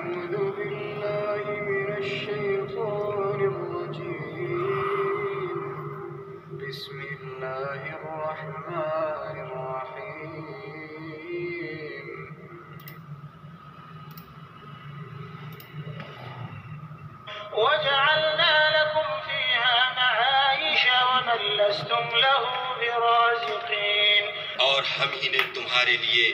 أعوذ بالله من الشيطان الرجيم بسم الله الرحمن الرحيم وجعلنا لكم فيها معايش ومن لستم له برازقين اور ہم ہی نے تمہارے لیے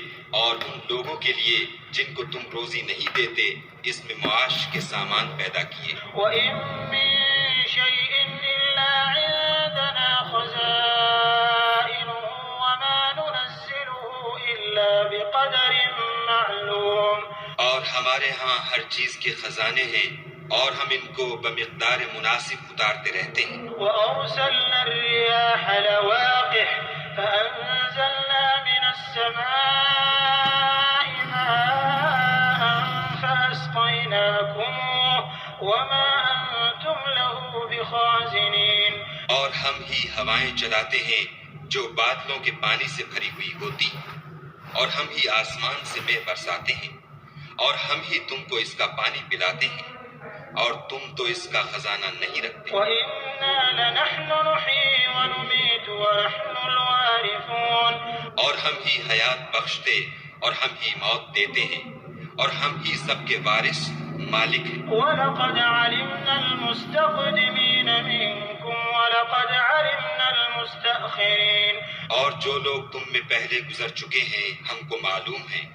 اور ان لوگوں کے لیے جن کو تم روزی نہیں دیتے اس میں معاش کے سامان پیدا کیے۔ وَإِن مِّن شَيْءٍ إِلَّا عِندَنَا خَزَائِنُهُ وَمَا نُنَزِّلُهُ إِلَّا بِقَدَرٍ مَّعْلُومٍ اور ہمارے ہاں ہر چیز کے خزانے ہیں اور ہم ان کو بمقدار مناسب اتارتے رہتے ہیں۔ وَأَرْسَلْنَا الرِّيَاحَ لَوَاقِحَ فَأَنزَلْنَا مِنَ السَّمَاءِ مَاءً فَأَسْقَيْنَاكُمُوهُ وَمَا أَنتُمْ لَهُ بِخَازِنِينَ اور ہم ہی ہوائیں چلاتے ہیں جو بادلوں کے پانی سے بھری ہوئی ہوتی اور ہم ہی آسمان سے مے برساتے ہیں اور ہم ہی تم کو اس کا پانی پلاتے ہیں اور تم تو اس کا خزانہ نہیں رکھتے۔ وَإِنَّا لَنَحْنُ نُحْيِي وَنُمِيتُ وَنَحْنُ الْوَارِثُونَ اور ہم ہی حیات بخشتے اور ہم ہی موت دیتے ہیں اور ہم ہی سب کے وارث مالک ہیں۔ وَلَقَدْ عَلِمْنَا الْمُسْتَقْدِمِينَ مِنكُمْ وَلَقَدْ عَلِمْنَا الْمُسْتَأْخِرِينَ اور جو لوگ تم میں پہلے گزر چکے ہیں ہم کو معلوم ہیں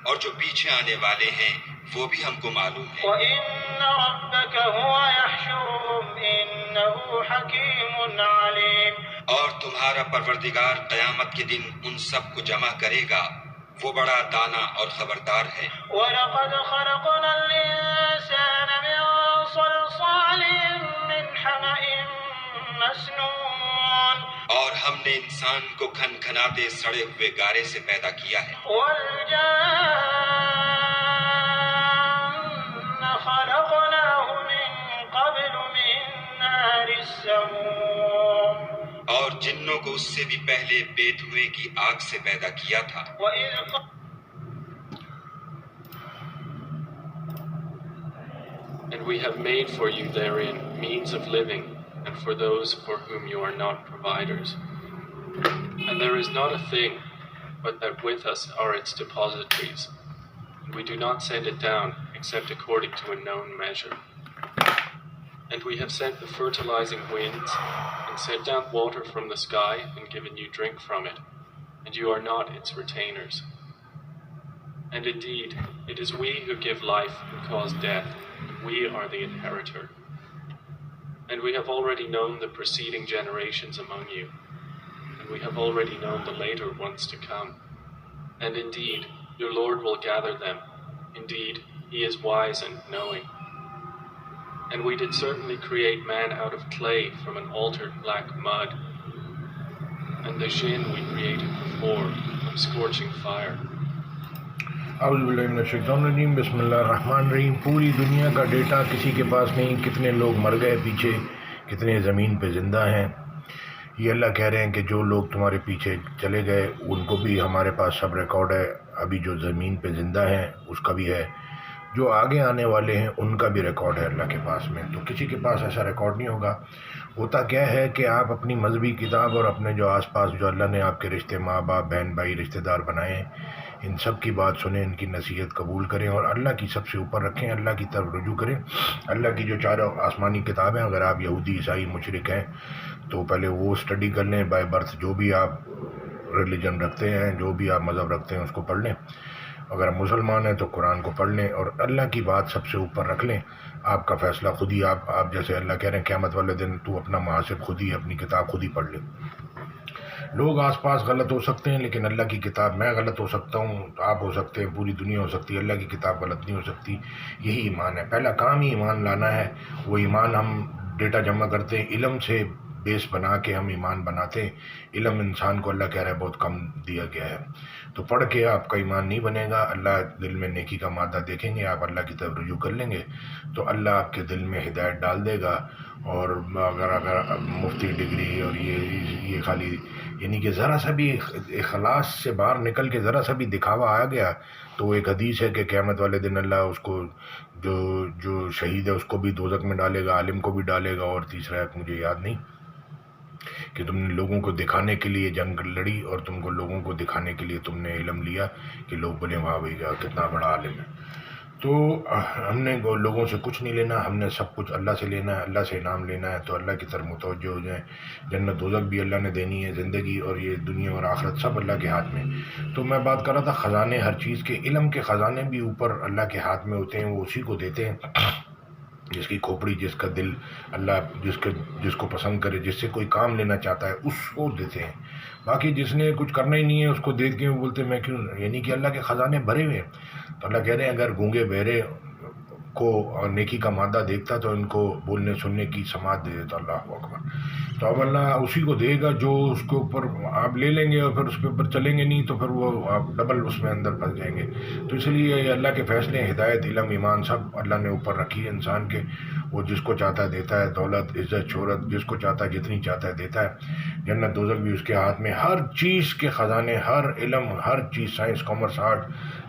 اور جو پیچھے آنے والے ہیں وہ بھی ہم کو معلوم ہے۔ وَإِنَّ رَبَّكَ هُوَ يَحْشُرُهُمْ إِنَّهُ حَكِيمٌ عَلِيمٌ اور تمہارا پروردگار قیامت کے دن ان سب کو جمع کرے گا، وہ بڑا دانا اور خبردار ہے۔ وَلَقَدْ خَلَقْنَا الْإِنسَانَ مِنْ صَلْصَالٍ مِّنْ حَمَإٍ مَّسْنُونٍ اور ہم نے انسان کو کھن کھناتے سڑے ہوئے گارے سے پیدا کیا ہے۔ وَالْجَانَّ خَلَقْنَاهُ مِن قَبْلُ مِن نَّارِ السَّمُومِ اور جنوں کو اس سے بھی پہلے بے دھوئیں کی آگ سے پیدا کیا تھا۔ وَإِذْ And we have made for you therein means of living, and for those for whom you are not providers. And there is not a thing but that with us are its depositories, and we do not send it down except according to a known measure. And we have sent the fertilizing winds, and sent down water from the sky, and given you drink from it, and you are not its retainers. And indeed, it is we who give life and cause death, and we are the inheritor. And we have already known the preceding generations among you, and we have already known the later ones to come. And indeed, your Lord will gather them. Indeed, he is wise and knowing. And we did certainly create man out of clay from an altered black mud, and the jinn we created before from scorching fire. اعوذ باللہ من الشیطان الرجیم بسم اللہ الرحمن الرحیم۔ پوری دنیا کا ڈیٹا کسی کے پاس نہیں، کتنے لوگ مر گئے پیچھے، کتنے زمین پہ زندہ ہیں۔ یہ اللہ کہہ رہے ہیں کہ جو لوگ تمہارے پیچھے چلے گئے ان کو بھی ہمارے پاس سب ریکارڈ ہے، ابھی جو زمین پہ زندہ ہیں اس کا بھی ہے، جو آگے آنے والے ہیں ان کا بھی ریکارڈ ہے اللہ کے پاس میں۔ تو کسی کے پاس ایسا ریکارڈ نہیں ہوگا۔ ہوتا کیا ہے کہ آپ اپنی مذہبی کتاب اور اپنے جو آس پاس جو اللہ نے آپ کے رشتے، ماں باپ، بہن بھائی، رشتہ دار بنائے ہیں، ان سب کی بات سنیں، ان کی نصیحت قبول کریں اور اللہ کی سب سے اوپر رکھیں، اللہ کی طرف رجوع کریں۔ اللہ کی جو چاروں آسمانی کتابیں، اگر آپ یہودی، عیسائی، مشرک ہیں تو پہلے وہ اسٹڈی کر لیں، بائی برتھ جو بھی آپ ریلیجن رکھتے ہیں، جو بھی آپ مذہب رکھتے ہیں اس کو پڑھ لیں۔ اگر آپ مسلمان ہیں تو قرآن کو پڑھ لیں اور اللہ کی بات سب سے اوپر رکھ لیں۔ آپ کا فیصلہ خود ہی، آپ جیسے اللہ کہہ رہے ہیں قیامت والے دن تو اپنا محاسب خود ہی، اپنی کتاب خود ہی پڑھ لیں۔ لوگ آس پاس غلط ہو سکتے ہیں لیکن اللہ کی کتاب، میں غلط ہو سکتا ہوں، آپ ہو سکتے ہیں، پوری دنیا ہو سکتی ہے، اللہ کی کتاب غلط نہیں ہو سکتی۔ یہی ایمان ہے، پہلا کام ہی ایمان لانا ہے۔ وہ ایمان ہم ڈیٹا جمع کرتے ہیں، علم سے بیس بنا کے ہم ایمان بناتے ہیں۔ علم انسان کو اللہ کہہ رہا ہے بہت کم دیا گیا ہے، تو پڑھ کے آپ کا ایمان نہیں بنے گا۔ اللہ دل میں نیکی کا مادہ دیکھیں گے، آپ اللہ کی طرف رجوع کر لیں گے تو اللہ آپ کے دل میں ہدایت ڈال دے گا۔ اور اگر مفتی ڈگری اور یہ خالی یعنی کہ ذرا سا بھی اخلاص سے باہر نکل کے ذرا سا بھی دکھاوا آ گیا تو تو وہ ایک حدیث ہے کہ قیامت والے دن اللہ اس کو جو شہید ہے اس کو بھی دوزخ میں ڈالے گا، عالم کو بھی ڈالے گا، اور تیسرا ایک مجھے یاد نہیں، کہ تم نے لوگوں کو دکھانے کے لیے جنگ لڑی اور تم کو لوگوں کو دکھانے کے لیے تم نے علم لیا کہ لوگ بولے واہ بھائی کتنا بڑا عالم ہے۔ تو ہم نے لوگوں سے کچھ نہیں لینا، ہم نے سب کچھ اللہ سے لینا ہے، اللہ سے انعام لینا ہے، تو اللہ کی طرف متوجہ ہو جائیں۔ جنت دوزخ بھی اللہ نے دینی ہے، زندگی اور یہ دنیا اور آخرت سب اللہ کے ہاتھ میں۔ تو میں بات کر رہا تھا خزانے ہر چیز کے، علم کے خزانے بھی اوپر اللہ کے ہاتھ میں ہوتے ہیں، وہ اسی کو دیتے ہیں، جس کی کھوپڑی، جس کا دل اللہ جس کو پسند کرے، جس سے کوئی کام لینا چاہتا ہے اس کو دیتے ہیں۔ باقی جس نے کچھ کرنا ہی نہیں ہے اس کو دیکھ کے وہ بولتے میں کیوں، یعنی کہ اللہ کے خزانے بھرے ہوئے ہیں۔ تو اللہ کہہ رہے ہیں اگر گونگے بہرے کو نیکی کا مادہ دیکھتا تو ان کو بولنے سننے کی سماعت دے دیتا۔ اللہ اکبر۔ تو اب اللہ اسی کو دے گا جو اس کے اوپر آپ لے لیں گے اور پھر اس کے اوپر چلیں گے نہیں تو پھر وہ آپ ڈبل اس میں اندر پھنس جائیں گے۔ تو اس لیے یہ اللہ کے فیصلے، ہدایت، علم، ایمان سب اللہ نے اوپر رکھی ہے انسان کے۔ وہ جس کو چاہتا ہے دیتا ہے، دولت، عزت، شہرت، جس کو چاہتا ہے جتنی چاہتا ہے دیتا ہے۔ جنت دوزخ بھی اس کے ہاتھ میں، ہر چیز کے خزانے، ہر علم، ہر چیز، سائنس، کامرس، آرٹ،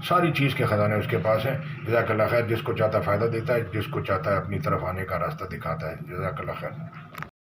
ساری چیز کے خزانے اس کے پاس ہیں۔ جزاک اللہ خیر۔ جس کو چاہتا ہے فائدہ دیتا ہے، جس کو چاہتا ہے اپنی طرف آنے کا راستہ دکھاتا ہے۔ جزاک اللہ خیر۔